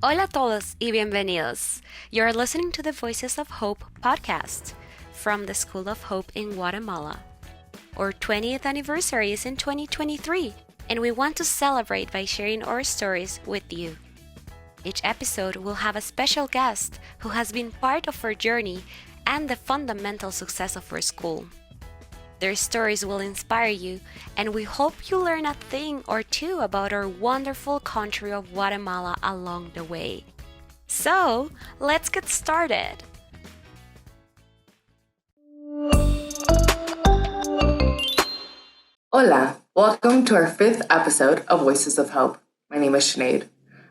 Hola a todos y bienvenidos. You're listening to the Voices of Hope podcast from the School of Hope in Guatemala. Our 20th anniversary is in 2023, and we want to celebrate by sharing our stories with you. Each episode will have a special guest who has been part of our journey and the fundamental success of our school. Their stories will inspire you, and we hope you learn a thing or two about our wonderful country of Guatemala along the way. So, let's get started. Hola, welcome to our 5th episode of Voices of Hope. My name is Sinead.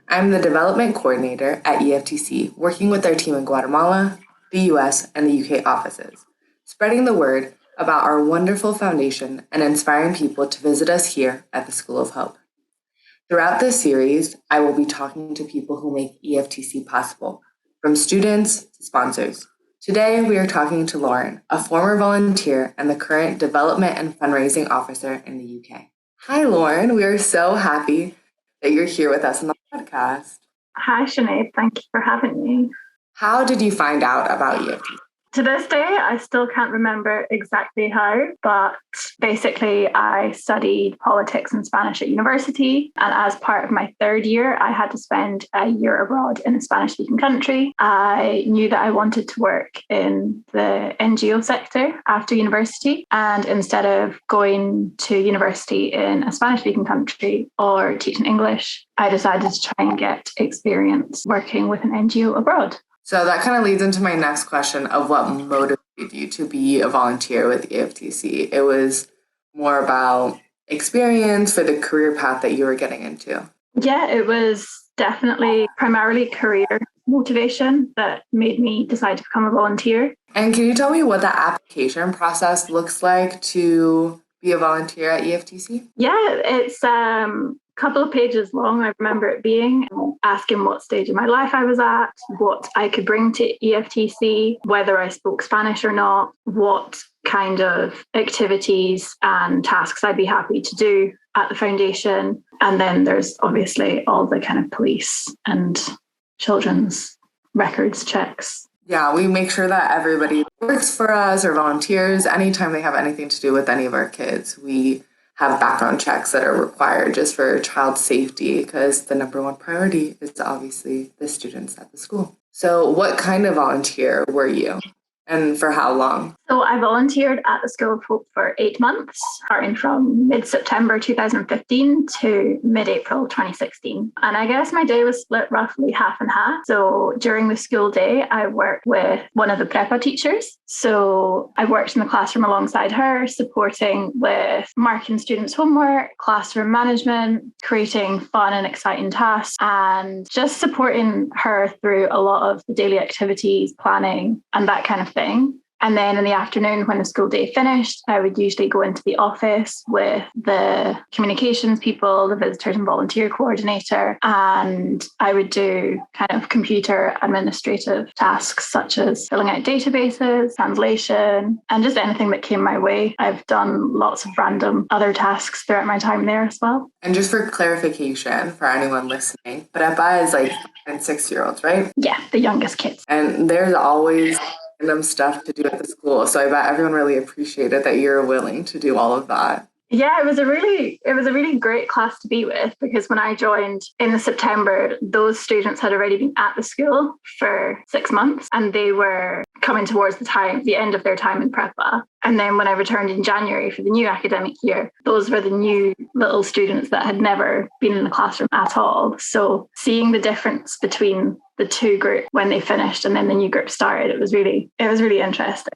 I'm the Development Coordinator at EFTC, working with our team in Guatemala, the US, and the UK offices, spreading the word about our wonderful foundation and inspiring people to visit us here at the School of Hope. Throughout this series, I will be talking to people who make EFTC possible, from students to sponsors. Today, we are talking to Lauren, a former volunteer and the current Development and Fundraising Officer in the UK. Hi, Lauren. We are so happy that you're here with us on the podcast. Hi, Sinead. Thank you for having me. How did you find out about EFTC? To this day, I still can't remember exactly how, but basically I studied politics and Spanish at university. And as part of my 3rd year, I had to spend a year abroad in a Spanish-speaking country. I knew that I wanted to work in the NGO sector after university. And instead of going to university in a Spanish-speaking country or teaching English, I decided to try and get experience working with an NGO abroad. So that kind of leads into my next question of what motivated you to be a volunteer with EFTC. It was more about experience for the career path that you were getting into. Yeah, it was definitely primarily career motivation that made me decide to become a volunteer. And can you tell me what the application process looks like to be a volunteer at EFTC? Yeah, it's couple of pages long. I remember it being asking what stage of my life I was at, what I could bring to EFTC, whether I spoke Spanish or not, what kind of activities and tasks I'd be happy to do at the foundation. And then there's obviously all the kind of police and children's records checks. Yeah, we make sure that everybody works for us or volunteers anytime they have anything to do with any of our kids. We have background checks that are required just for child safety because the number one priority is obviously the students at the school. So what kind of volunteer were you and for how long? So I volunteered at the School of Hope for 8 months, starting from mid-September 2015 to mid-April 2016. And I guess my day was split roughly half and half. So during the school day, I worked with one of the prepa teachers. So I worked in the classroom alongside her, supporting with marking students' homework, classroom management, creating fun and exciting tasks, and just supporting her through a lot of the daily activities, planning, and that kind of thing. And then in the afternoon, when the school day finished, I would usually go into the office with the communications people, the visitors and volunteer coordinator, and I would do kind of computer administrative tasks such as filling out databases, translation, and just anything that came my way. I've done lots of random other tasks throughout my time there as well. And just for clarification for anyone listening, prepa is like 5 and 6-year-olds, right? Yeah, the youngest kids. And there's always random stuff to do at the school. So I bet everyone really appreciated that you're willing to do all of that. Yeah, it was a really great class to be with because when I joined in September, those students had already been at the school for 6 months and they were coming towards the end of their time in prepa. And then when I returned in January for the new academic year, those were the new little students that had never been in the classroom at all. So seeing the difference between the two groups when they finished and then the new group started, it was really interesting.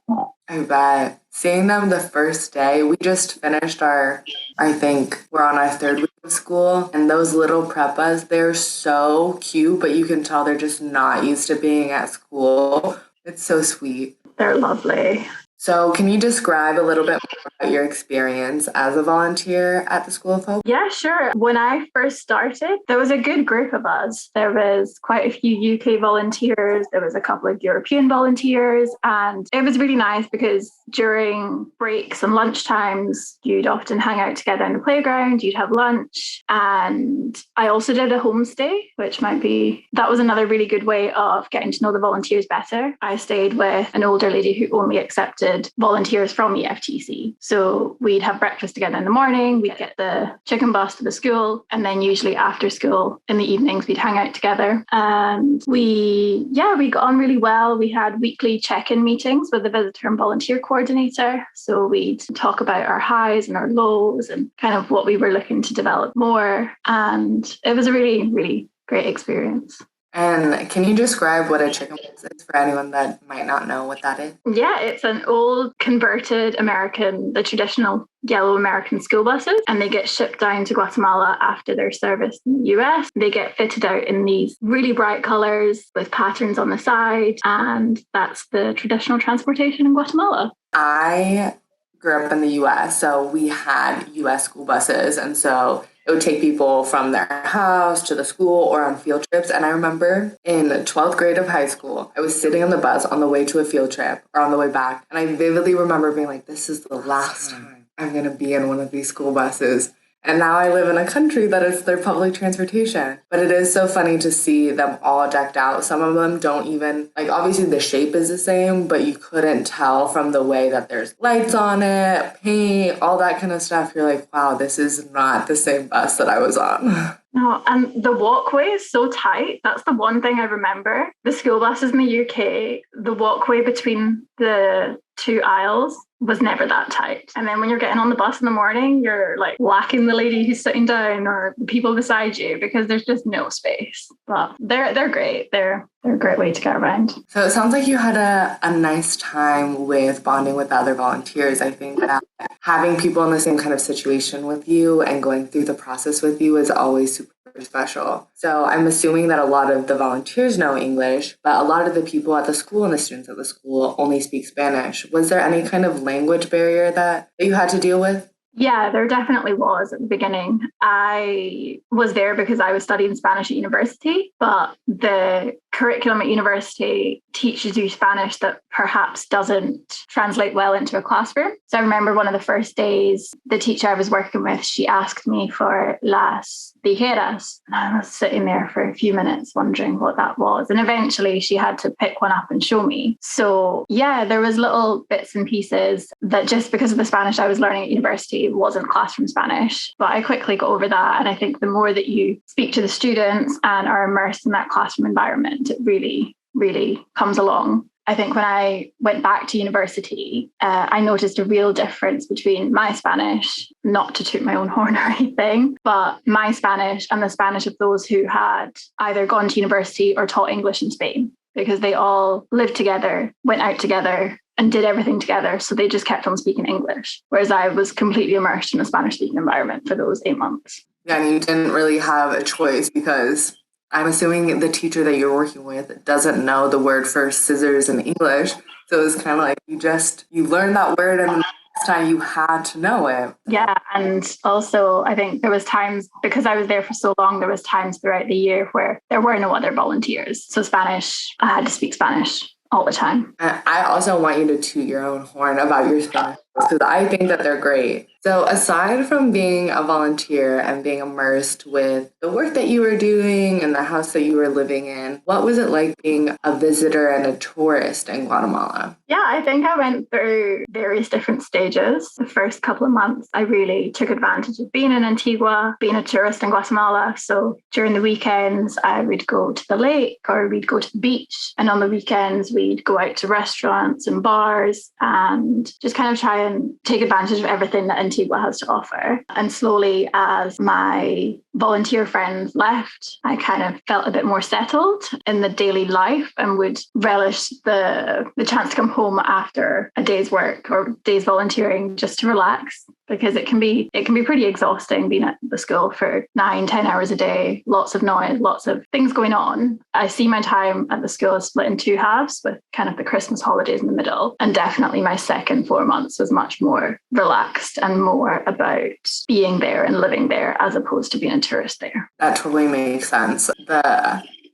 I bet. Seeing them the first day, we just finished we're on our 3rd week of school, and those little prepas, they're so cute, but you can tell they're just not used to being at school. It's so sweet. They're lovely. So can you describe a little bit more about your experience as a volunteer at the School of Hope? Yeah, sure. When I first started, there was a good group of us. There was quite a few UK volunteers. There was a couple of European volunteers. And it was really nice because during breaks and lunch times, you'd often hang out together in the playground, you'd have lunch. And I also did a homestay, that was another really good way of getting to know the volunteers better. I stayed with an older lady who only accepted volunteers from EFTC. So we'd have breakfast together in the morning, we'd get the chicken bus to the school, and then usually after school in the evenings, we'd hang out together. And we got on really well. We had weekly check-in meetings with the visitor and volunteer coordinator. So we'd talk about our highs and our lows and kind of what we were looking to develop more. And it was a really, really great experience. And can you describe what a chicken bus is for anyone that might not know what that is? Yeah, it's an old converted the traditional yellow American school buses, and they get shipped down to Guatemala after their service in the US. They get fitted out in these really bright colors with patterns on the side, and that's the traditional transportation in Guatemala. I grew up in the US, so we had US school buses, and so it would take people from their house to the school or on field trips. And I remember in 12th grade of high school, I was sitting on the bus on the way to a field trip or on the way back. And I vividly remember being like, this is the last time I'm going to be in one of these school buses. And now I live in a country that is their public transportation. But it is so funny to see them all decked out. Some of them don't even, obviously the shape is the same, but you couldn't tell from the way that there's lights on it, paint, all that kind of stuff. You're like, wow, this is not the same bus that I was on. No, and the walkway is so tight. That's the one thing I remember. The school buses in the UK, the walkway between the two aisles was never that tight. And then when you're getting on the bus in the morning, you're like whacking the lady who's sitting down or the people beside you because there's just no space. But they're great. They're a great way to get around. So it sounds like you had a nice time with bonding with other volunteers. I think that having people in the same kind of situation with you and going through the process with you is always super special. So I'm assuming that a lot of the volunteers know English, but a lot of the people at the school and the students at the school only speak Spanish. Was there any kind of language barrier that you had to deal with? Yeah, there definitely was at the beginning. I was there because I was studying Spanish at university, but the curriculum at university teaches you Spanish that perhaps doesn't translate well into a classroom. So I remember one of the first days, the teacher I was working with, she asked me for las tijeras. And I was sitting there for a few minutes wondering what that was. And eventually she had to pick one up and show me. So yeah, there was little bits and pieces that just because of the Spanish I was learning at university wasn't classroom Spanish. But I quickly got over that. And I think the more that you speak to the students and are immersed in that classroom environment, it really, really comes along. I think when I went back to university, I noticed a real difference between my Spanish, not to toot my own horn or anything, but my Spanish and the Spanish of those who had either gone to university or taught English in Spain, because they all lived together, went out together, and did everything together. So they just kept on speaking English, whereas I was completely immersed in a Spanish-speaking environment for those 8 months. Yeah, and you didn't really have a choice because I'm assuming the teacher that you're working with doesn't know the word for scissors in English. So it's kind of like you learn that word and the next time you had to know it. Yeah. And also I think there was times, because I was there for so long, there was times throughout the year where there were no other volunteers. So Spanish, I had to speak Spanish all the time. And I also want you to toot your own horn about your Spanish because I think that they're great. So aside from being a volunteer and being immersed with the work that you were doing and the house that you were living in, what was it like being a visitor and a tourist in Guatemala? Yeah, I think I went through various different stages. The first couple of months, I really took advantage of being in Antigua, being a tourist in Guatemala. So during the weekends, I would go to the lake or we'd go to the beach. And on the weekends, we'd go out to restaurants and bars and just kind of try and take advantage of everything that Antigua has to offer. And slowly, as my volunteer friends left, I kind of felt a bit more settled in the daily life and would relish the chance to come home after a day's work or day's volunteering just to relax. because it can be pretty exhausting being at the school for 9-10 hours a day, lots of noise, lots of things going on. I see my time at the school split in two halves, with kind of the Christmas holidays in the middle. And definitely my second 4 months was much more relaxed and more about being there and living there as opposed to being a tourist there. That totally makes sense.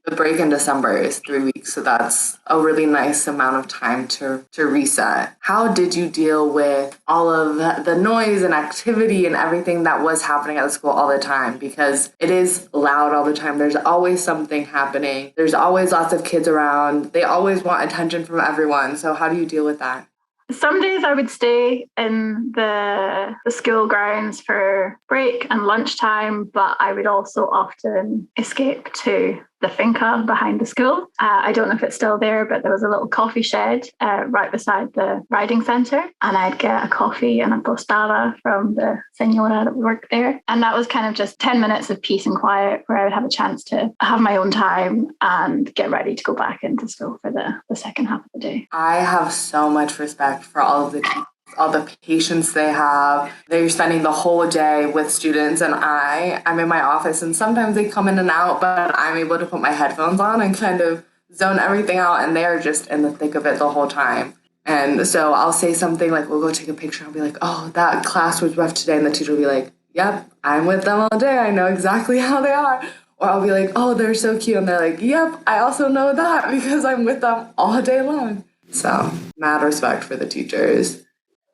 The break in December is 3 weeks, so that's a really nice amount of time to reset. How did you deal with all of the noise and activity and everything that was happening at the school all the time? Because it is loud all the time. There's always something happening. There's always lots of kids around. They always want attention from everyone. So how do you deal with that? Some days I would stay in the school grounds for break and lunchtime, but I would also often escape to the finca behind the school. I don't know if it's still there, but there was a little coffee shed right beside the riding centre, and I'd get a coffee and a tostada from the señora that worked there. And that was kind of just 10 minutes of peace and quiet where I would have a chance to have my own time and get ready to go back into school for the second half of the day. I have so much respect for all of the teachers, all the patience they have. They're spending the whole day with students, and I'm in my office, and sometimes they come in and out, but I'm able to put my headphones on and kind of zone everything out, and they're just in the thick of it the whole time. And so I'll say something like, we'll go take a picture, I'll be like, oh, that class was rough today, and the teacher will be like, yep, I'm with them all day, I know exactly how they are. Or I'll be like, oh, they're so cute, and they're like, yep, I also know that because I'm with them all day long. So mad respect for the teachers.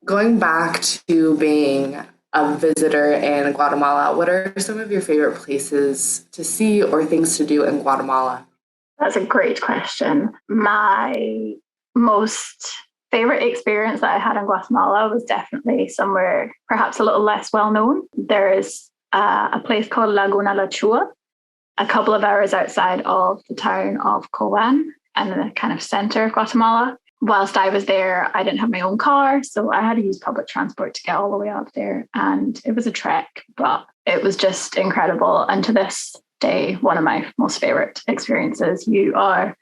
Going back to being a visitor in Guatemala, what are some of your favorite places to see or things to do in Guatemala? That's a great question. My most favorite experience that I had in Guatemala was definitely somewhere perhaps a little less well known. There is a place called Laguna La Chua, a couple of hours outside of the town of Coban and the kind of center of Guatemala. Whilst I was there, I didn't have my own car, so I had to use public transport to get all the way up there. And it was a trek, but it was just incredible. And to this day, one of my most favorite experiences. You are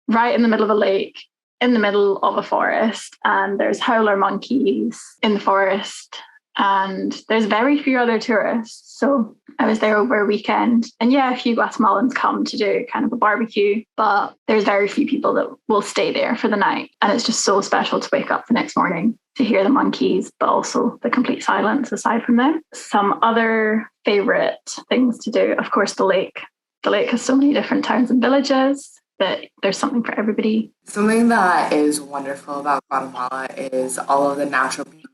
right in the middle of a lake, in the middle of a forest, and there's howler monkeys in the forest. And there's very few other tourists. So I was there over a weekend. And yeah, a few Guatemalans come to do kind of a barbecue, but there's very few people that will stay there for the night. And it's just so special to wake up the next morning to hear the monkeys, but also the complete silence aside from them. Some other favorite things to do, of course, the lake. The lake has so many different towns and villages that there's something for everybody. Something that is wonderful about Guatemala is all of the natural beauty.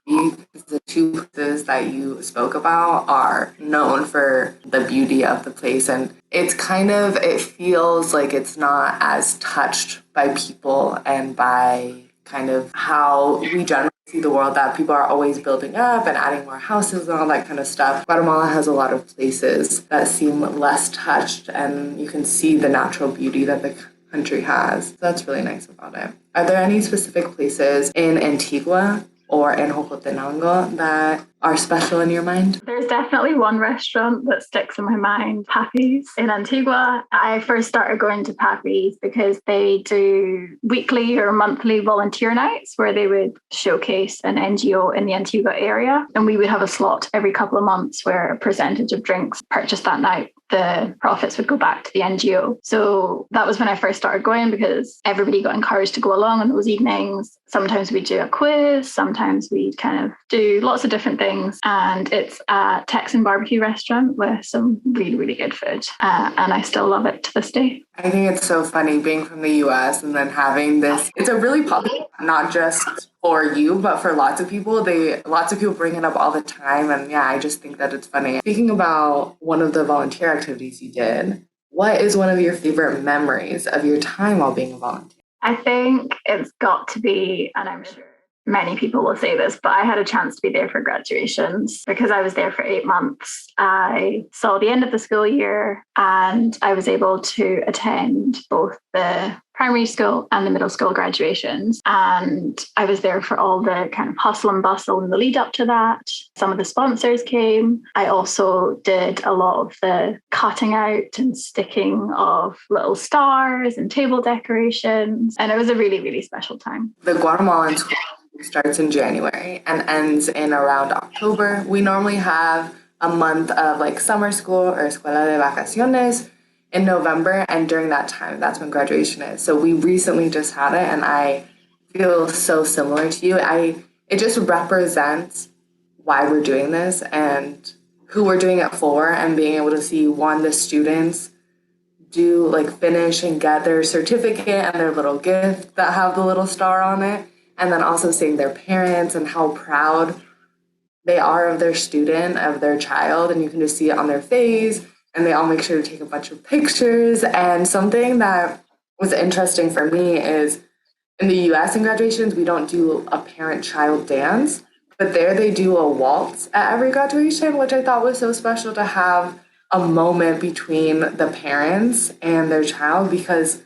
The two places that you spoke about are known for the beauty of the place, and it feels like it's not as touched by people and by kind of how we generally see the world, that people are always building up and adding more houses and all that kind of stuff. Guatemala has a lot of places that seem less touched, and you can see the natural beauty that the country has. So that's really nice about it. Are there any specific places in Antigua or in Jocotenango that are special in your mind? There's definitely one restaurant that sticks in my mind, Papi's in Antigua. I first started going to Papi's because they do weekly or monthly volunteer nights where they would showcase an NGO in the Antigua area. And we would have a slot every couple of months where a percentage of drinks purchased that night, the profits would go back to the NGO. So that was when I first started going, because everybody got encouraged to go along on those evenings. Sometimes we'd do a quiz, sometimes we'd kind of do lots of different things. And it's a Texan barbecue restaurant with some really, really good food. And I still love it to this day. I think it's so funny being from the US and then having this. It's a really popular, not just for you, but for lots of people. Lots of people bring it up all the time. And yeah, I just think that it's funny. Speaking about one of the volunteer activities you did, what is one of your favorite memories of your time while being a volunteer? I think it's got to be, and I'm sure many people will say this, but I had a chance to be there for graduations because I was there for 8 months. I saw the end of the school year and I was able to attend both the primary school and the middle school graduations. And I was there for all the kind of hustle and bustle in the lead up to that. Some of the sponsors came. I also did a lot of the cutting out and sticking of little stars and table decorations. And it was a really, really special time. The Guatemalan starts in January and ends in around October. We normally have a month of like summer school or escuela de vacaciones in November, and during that time, that's when graduation is. So we recently just had it, and I feel so similar to you. It just represents why we're doing this and who we're doing it for, and being able to see, one, the students do like finish and get their certificate and their little gift that have the little star on it, and then also seeing their parents and how proud they are of their student, of their child, and you can just see it on their face, and they all make sure to take a bunch of pictures. And something that was interesting for me is in the US in graduations, we don't do a parent-child dance, but there they do a waltz at every graduation, which I thought was so special to have a moment between the parents and their child, because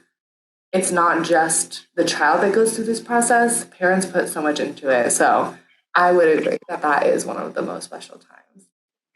it's not just the child that goes through this process. Parents put so much into it. So I would agree that that is one of the most special times.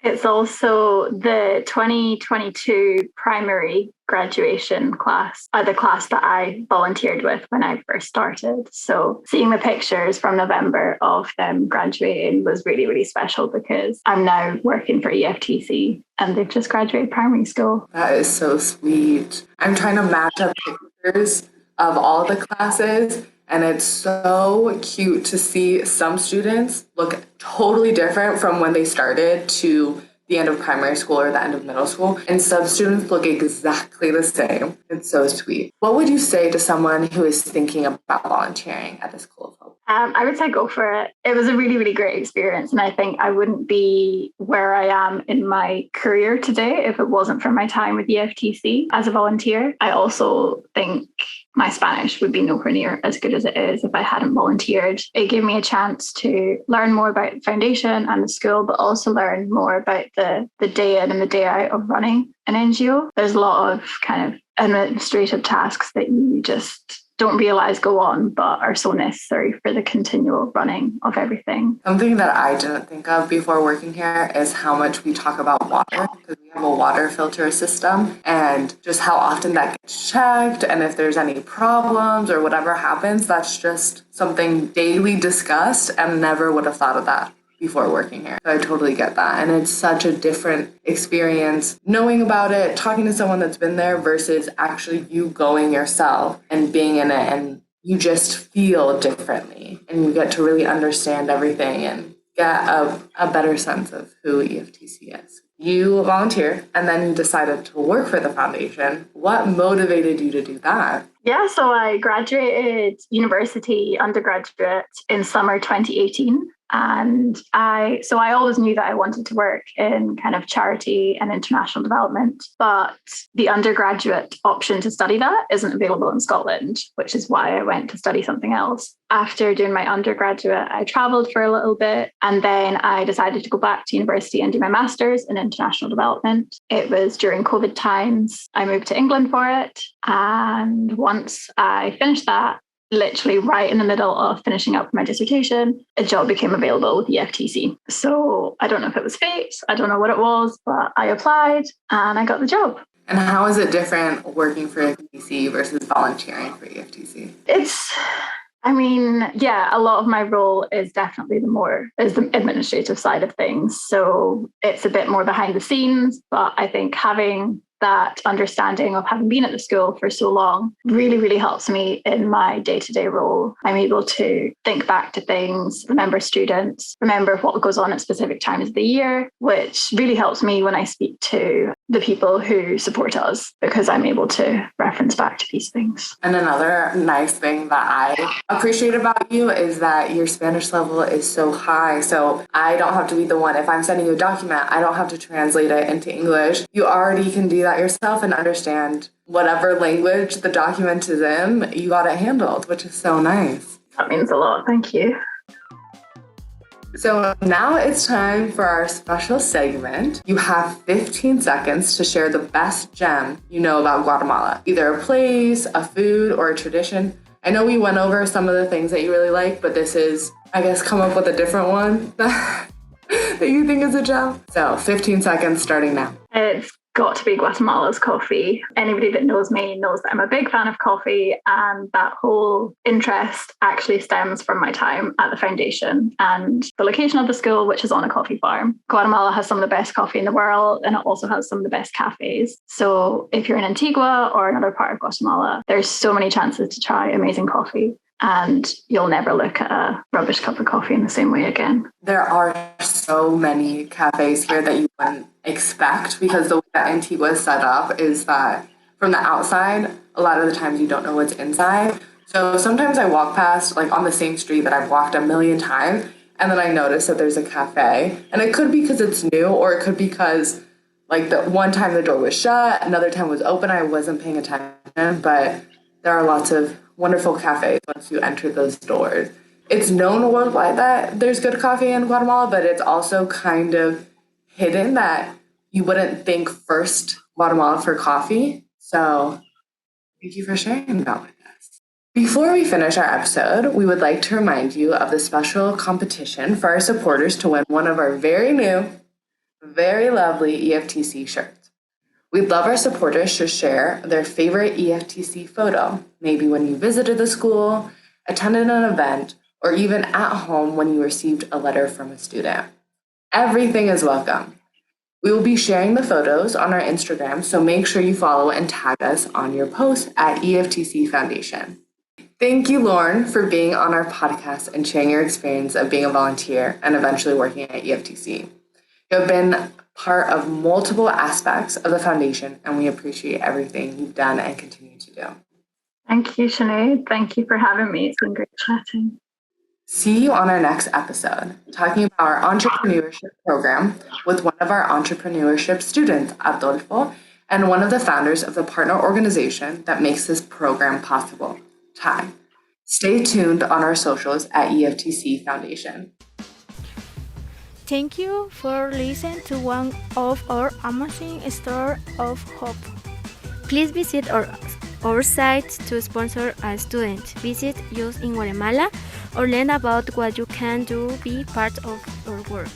It's also the 2022 primary graduation class, the class that I volunteered with when I first started. So seeing the pictures from November of them graduating was really, really special, because I'm now working for EFTC and they've just graduated primary school. That is so sweet. I'm trying to match up pictures of all the classes, and it's so cute to see some students look totally different from when they started to the end of primary school or the end of middle school, and some students look exactly the same. It's so sweet. What would you say to someone who is thinking about volunteering at the School of Hope? I would say go for it. It was a really, really great experience. And I think I wouldn't be where I am in my career today if it wasn't for my time with the EFTC as a volunteer. I also think my Spanish would be nowhere near as good as it is if I hadn't volunteered. It gave me a chance to learn more about the foundation and the school, but also learn more about the day in and the day out of running an NGO. There's a lot of kind of administrative tasks that you just don't realize go on, but are so necessary for the continual running of everything. Something that I didn't think of before working here is how much we talk about water, because we have a water filter system, and just how often that gets checked, and if there's any problems or whatever happens, that's just something daily discussed, and never would have thought of that before working here. So I totally get that. And it's such a different experience knowing about it, talking to someone that's been there versus actually you going yourself and being in it, and you just feel differently and you get to really understand everything and get a better sense of who EFTC is. You volunteered and then you decided to work for the foundation. What motivated you to do that? Yeah, so I graduated university undergraduate in summer 2018. And I always knew that I wanted to work in kind of charity and international development, but the undergraduate option to study that isn't available in Scotland, which is why I went to study something else. After doing my undergraduate, I travelled for a little bit, and then I decided to go back to university and do my master's in international development. It was during COVID times. I moved to England for it. And once I finished that, literally right in the middle of finishing up my dissertation, a job became available with the EFTC. So I don't know if it was fate, I don't know what it was, but I applied and I got the job. And how is it different working for EFTC versus volunteering for EFTC? A lot of my role is definitely the administrative side of things. So it's a bit more behind the scenes, but I think having that understanding of having been at the school for so long really, really helps me in my day-to-day role. I'm able to think back to things, remember students, remember what goes on at specific times of the year, which really helps me when I speak to the people who support us, because I'm able to reference back to these things. And another nice thing that I appreciate about you is that your Spanish level is so high. So I don't have to be the one. If I'm sending you a document, I don't have to translate it into English. You already can do that yourself and understand whatever language the document is in. You got it handled, which is so nice. That means a lot. Thank you. So now it's time for our special segment. You have 15 seconds to share the best gem you know about Guatemala, either a place, a food, or a tradition. I know we went over some of the things that you really like, but this is, I guess, come up with a different one that you think is a gem. So 15 seconds starting now. It's got to be Guatemala's coffee. Anybody that knows me knows that I'm a big fan of coffee, and that whole interest actually stems from my time at the foundation and the location of the school, which is on a coffee farm. Guatemala has some of the best coffee in the world, and it also has some of the best cafes. So if you're in Antigua or another part of Guatemala, there's so many chances to try amazing coffee, and you'll never look at a rubbish cup of coffee in the same way again. There are so many cafes here that you wouldn't expect, because the way that Antigua is set up is that from the outside, a lot of the times you don't know what's inside. So sometimes I walk past, like on the same street that I've walked a million times, and then I notice that there's a cafe. And it could be because it's new, or it could be because like the one time the door was shut, another time was open, I wasn't paying attention. But there are lots of wonderful cafes once you enter those doors. It's known worldwide that there's good coffee in Guatemala, but it's also kind of hidden that you wouldn't think first Guatemala for coffee. So thank you for sharing that with us. Before we finish our episode, we would like to remind you of the special competition for our supporters to win one of our very new, very lovely EFTC shirts. We'd love our supporters to share their favorite EFTC photo, maybe when you visited the school, attended an event, or even at home when you received a letter from a student. Everything is welcome. We will be sharing the photos on our Instagram, so make sure you follow and tag us on your posts at EFTC Foundation. Thank you, Lauren, for being on our podcast and sharing your experience of being a volunteer and eventually working at EFTC. You have been part of multiple aspects of the foundation, and we appreciate everything you've done and continue to do. Thank you, Sinead. Thank you for having me. It's been great chatting. See you on our next episode, talking about our entrepreneurship program with one of our entrepreneurship students, Adolfo, and one of the founders of the partner organization that makes this program possible, TIE. Stay tuned on our socials at EFTC Foundation. Thank you for listening to one of our amazing stories of hope. Please visit our site to sponsor a student. Visit us in Guatemala or learn about what you can do be part of our work.